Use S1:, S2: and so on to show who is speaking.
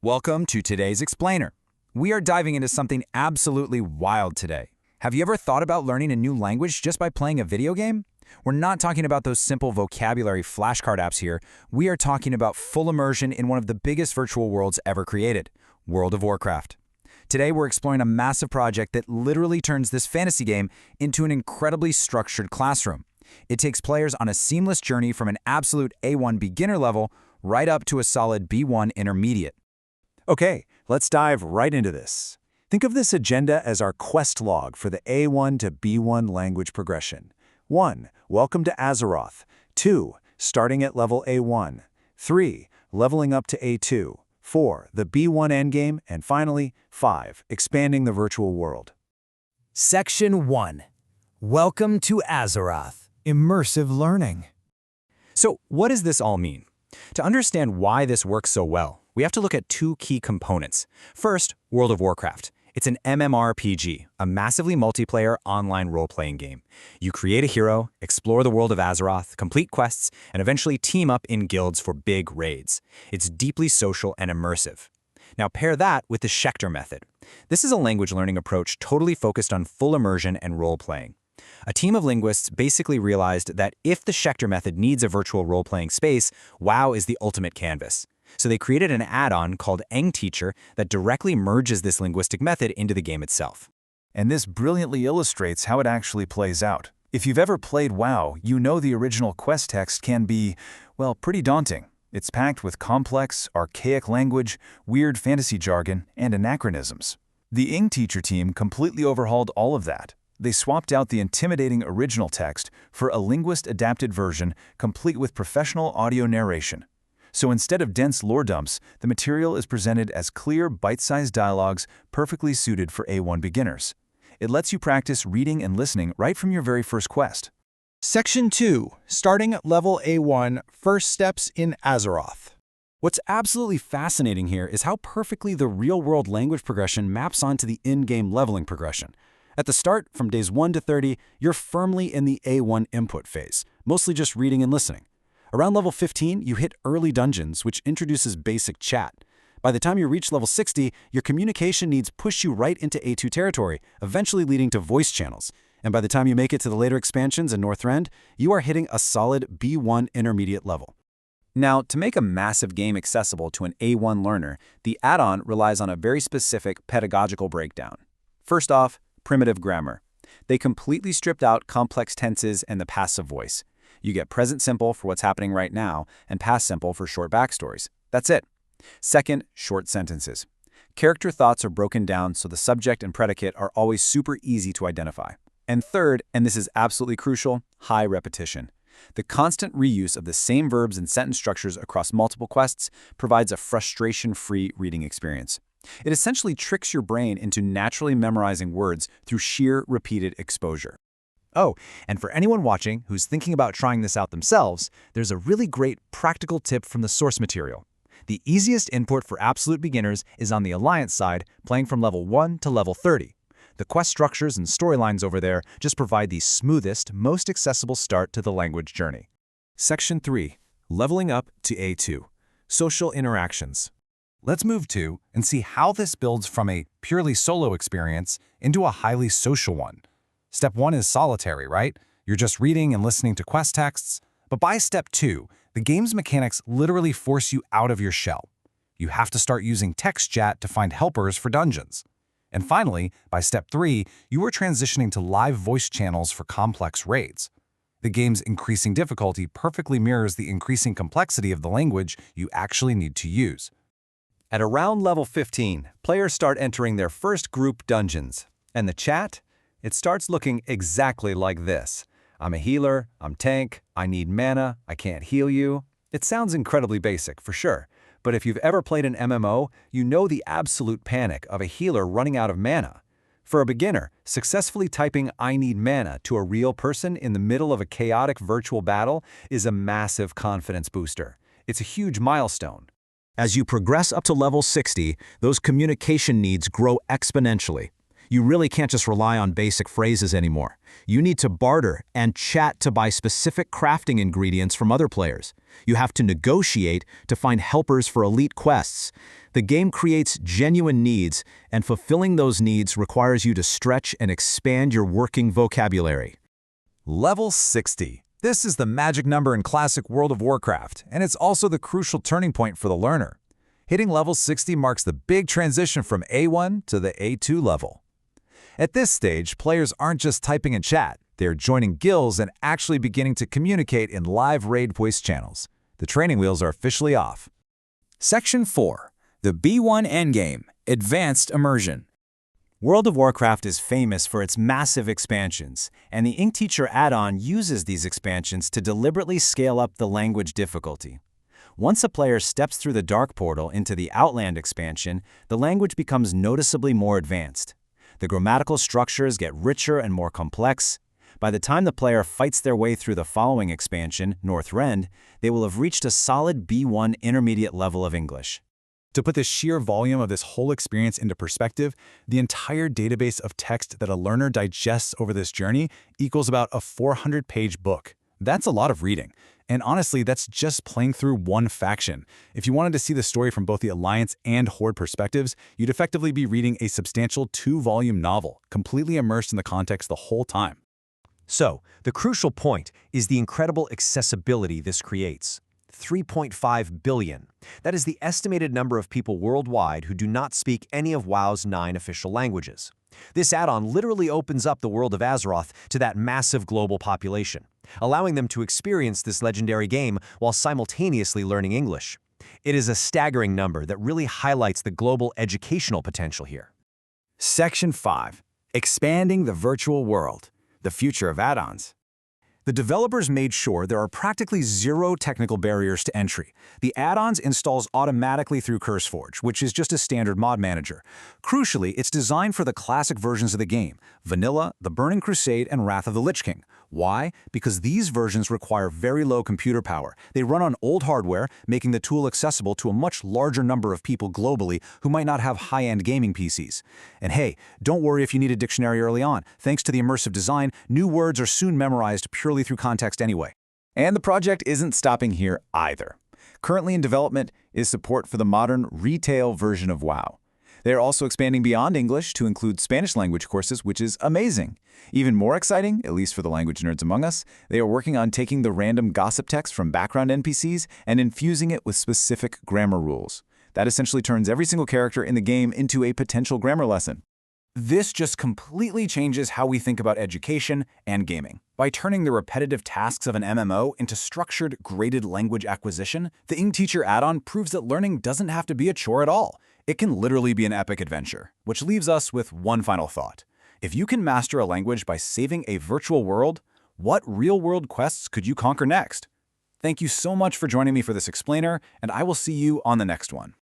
S1: Welcome to today's Explainer. We are diving into something absolutely wild today. Have you ever thought about learning a new language just by playing a video game? We're not talking about those simple vocabulary flashcard apps here. We are talking about full immersion in one of the biggest virtual worlds ever created, World of Warcraft. Today, we're exploring a massive project that literally turns this fantasy game into an incredibly structured classroom. It takes players on a seamless journey from an absolute A1 beginner level right up to a solid B1 intermediate.
S2: Okay, let's dive right into this. Think of this agenda as our quest log for the A1 to B1 language progression. 1. Welcome to Azeroth. 2. Starting at level A1. 3. Leveling up to A2. 4. The B1 endgame. And finally, 5. Expanding the virtual world.
S3: Section 1. Welcome to Azeroth. Immersive learning.
S1: So, what does this all mean? To understand why this works so well, we have to look at two key components. First, World of Warcraft. It's an MMORPG, a massively multiplayer online role-playing game. You create a hero, explore the world of Azeroth, complete quests, and eventually team up in guilds for big raids. It's deeply social and immersive. Now pair that with the Schecter method. This is a language learning approach totally focused on full immersion and role-playing. A team of linguists basically realized that if the Schecter method needs a virtual role-playing space, WoW is the ultimate canvas. So they created an add-on called engTeacher that directly merges this linguistic method into the game itself.
S2: And this brilliantly illustrates how it actually plays out. If you've ever played WoW, you know the original quest text can be, well, pretty daunting. It's packed with complex, archaic language, weird fantasy jargon, and anachronisms. The engTeacher team completely overhauled all of that. They swapped out the intimidating original text for a linguist-adapted version complete with professional audio narration. So instead of dense lore dumps, the material is presented as clear, bite-sized dialogues perfectly suited for A1 beginners. It lets you practice reading and listening right from your very first quest.
S3: Section 2. Starting at level A1, first steps in Azeroth.
S1: What's absolutely fascinating here is how perfectly the real-world language progression maps onto the in-game leveling progression. At the start, from days 1 to 30, you're firmly in the A1 input phase, mostly just reading and listening. Around level 15, you hit early dungeons, which introduces basic chat. By the time you reach level 60, your communication needs push you right into A2 territory, eventually leading to voice channels. And by the time you make it to the later expansions in Northrend, you are hitting a solid B1 intermediate level. Now, to make a massive game accessible to an A1 learner, the add-on relies on a very specific pedagogical breakdown. First off, primitive grammar. They completely stripped out complex tenses and the passive voice. You get present simple for what's happening right now and past simple for short backstories. That's it. Second, short sentences. Character thoughts are broken down so the subject and predicate are always super easy to identify. And third, and this is absolutely crucial, high repetition. The constant reuse of the same verbs and sentence structures across multiple quests provides a frustration-free reading experience. It essentially tricks your brain into naturally memorizing words through sheer repeated exposure. Oh, and for anyone watching who's thinking about trying this out themselves, there's a really great practical tip from the source material. The easiest input for absolute beginners is on the Alliance side, playing from level 1 to level 30. The quest structures and storylines over there just provide the smoothest, most accessible start to the language journey.
S2: Section 3. Leveling up to A2. Social interactions. Let's move to and see how this builds from a purely solo experience into a highly social one. Step 1 is solitary, right? You're just reading and listening to quest texts. But by step 2, the game's mechanics literally force you out of your shell. You have to start using text chat to find helpers for dungeons. And finally, by step 3, you are transitioning to live voice channels for complex raids. The game's increasing difficulty perfectly mirrors the increasing complexity of the language you actually need to use. At around level 15, players start entering their first group dungeons. And the chat? It starts looking exactly like this. I'm a healer, I'm tank, I need mana, I can't heal you. It sounds incredibly basic, for sure. But if you've ever played an MMO, you know the absolute panic of a healer running out of mana. For a beginner, successfully typing "I need mana" to a real person in the middle of a chaotic virtual battle is a massive confidence booster. It's a huge milestone. As you progress up to level 60, those communication needs grow exponentially.
S4: You really can't just rely on basic phrases anymore. You need to barter and chat to buy specific crafting ingredients from other players. You have to negotiate to find helpers for elite quests. The game creates genuine needs, and fulfilling those needs requires you to stretch and expand your working vocabulary.
S2: Level 60. This is the magic number in classic World of Warcraft, and it's also the crucial turning point for the learner. Hitting level 60 marks the big transition from A1 to the A2 level. At this stage, players aren't just typing in chat, they're joining guilds and actually beginning to communicate in live raid voice channels. The training wheels are officially off.
S1: Section 4. The B1 Endgame, Advanced Immersion. World of Warcraft is famous for its massive expansions, and the Ink Teacher add-on uses these expansions to deliberately scale up the language difficulty. Once a player steps through the Dark Portal into the Outland expansion, the language becomes noticeably more advanced. The grammatical structures get richer and more complex. By the time the player fights their way through the following expansion, Northrend, they will have reached a solid B1 intermediate level of English.
S3: To put the sheer volume of this whole experience into perspective, the entire database of text that a learner digests over this journey equals about a 400-page book. That's a lot of reading. And honestly, that's just playing through one faction. If you wanted to see the story from both the Alliance and Horde perspectives, you'd effectively be reading a substantial 2-volume novel, completely immersed in the context the whole time.
S5: So, the crucial point is the incredible accessibility this creates. 3.5 billion. That is the estimated number of people worldwide who do not speak any of WoW's 9 official languages. This add-on literally opens up the world of Azeroth to that massive global population, allowing them to experience this legendary game while simultaneously learning English. It is a staggering number that really highlights the global educational potential here.
S1: Section 5. Expanding the Virtual World, the Future of Add-ons. The developers made sure there are practically zero technical barriers to entry. The add-ons installs automatically through CurseForge, which is just a standard mod manager. Crucially, it's designed for the classic versions of the game, Vanilla, The Burning Crusade, and Wrath of the Lich King. Why? Because these versions require very low computer power. They run on old hardware, making the tool accessible to a much larger number of people globally who might not have high-end gaming PCs. And hey, don't worry if you need a dictionary early on. Thanks to the immersive design, new words are soon memorized purely through context anyway. And the project isn't stopping here either. Currently in development is support for the modern retail version of WoW. They are also expanding beyond English to include Spanish language courses, which is amazing. Even more exciting, at least for the language nerds among us, they are working on taking the random gossip text from background NPCs and infusing it with specific grammar rules. That essentially turns every single character in the game into a potential grammar lesson. This just completely changes how we think about education and gaming. By turning the repetitive tasks of an MMO into structured, graded language acquisition, the Ink Teacher add-on proves that learning doesn't have to be a chore at all. It can literally be an epic adventure, which leaves us with one final thought. If you can master a language by saving a virtual world, what real-world quests could you conquer next? Thank you so much for joining me for this explainer, and I will see you on the next one.